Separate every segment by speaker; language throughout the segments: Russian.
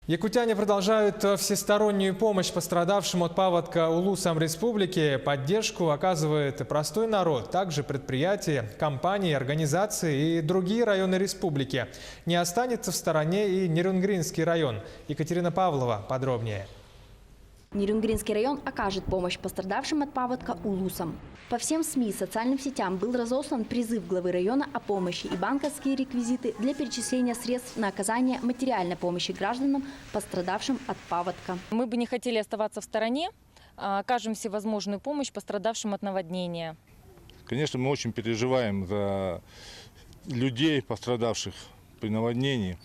Speaker 1: Якутяне продолжают всестороннюю помощь пострадавшим от паводка улусам республики. Поддержку оказывает простой народ, также предприятия, компании, организации и другие районы республики. Не останется в стороне и Нерюнгринский район. Екатерина Павлова подробнее.
Speaker 2: Нерюнгринский район окажет помощь пострадавшим от паводка улусам. По всем СМИ и социальным сетям был разослан призыв главы района о помощи и банковские реквизиты для перечисления средств на оказание материальной помощи гражданам, пострадавшим от паводка.
Speaker 3: Мы бы не хотели оставаться в стороне, окажем всевозможную помощь пострадавшим от наводнения.
Speaker 4: Конечно, мы очень переживаем за людей, пострадавших при наводнении.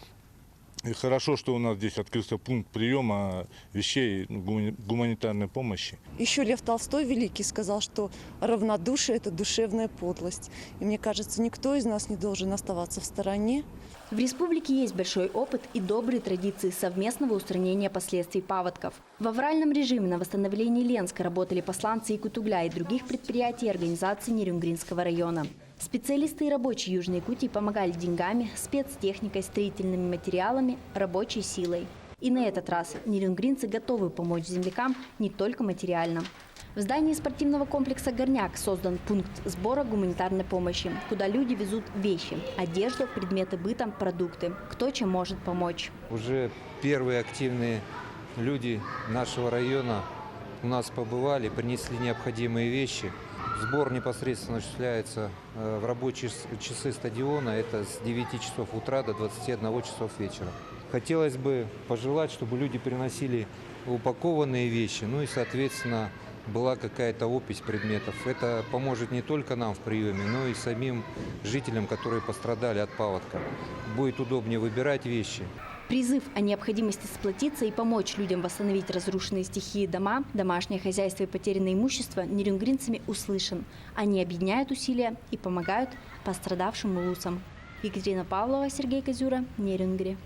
Speaker 4: И хорошо, что у нас здесь открылся пункт приема вещей гуманитарной помощи.
Speaker 5: Еще Лев Толстой великий сказал, что равнодушие – это душевная подлость. И мне кажется, никто из нас не должен оставаться в стороне.
Speaker 2: В республике есть большой опыт и добрые традиции совместного устранения последствий паводков. В авральном режиме на восстановлении Ленска работали посланцы Якут-Угля и других предприятий и организаций Нерюнгринского района. Специалисты и рабочие Южной Якутии помогали деньгами, спецтехникой, строительными материалами, рабочей силой. И на этот раз нерюнгринцы готовы помочь землякам не только материально. В здании спортивного комплекса «Горняк» создан пункт сбора гуманитарной помощи, куда люди везут вещи, одежду, предметы быта, продукты. Кто чем может помочь.
Speaker 6: Уже первые активные люди нашего района у нас побывали, принесли необходимые вещи. Сбор непосредственно осуществляется в рабочие часы стадиона, это с 9 часов утра до 21 часов вечера. Хотелось бы пожелать, чтобы люди приносили упакованные вещи, ну и, соответственно, была какая-то опись предметов. Это поможет не только нам в приеме, но и самим жителям, которые пострадали от паводка. Будет удобнее выбирать вещи.
Speaker 2: Призыв о необходимости сплотиться и помочь людям восстановить разрушенные стихией дома, домашнее хозяйство и потерянное имущество нерюнгринцами услышан. Они объединяют усилия и помогают пострадавшим улусам. Екатерина Павлова, Сергей Козюра, Нерюнгри.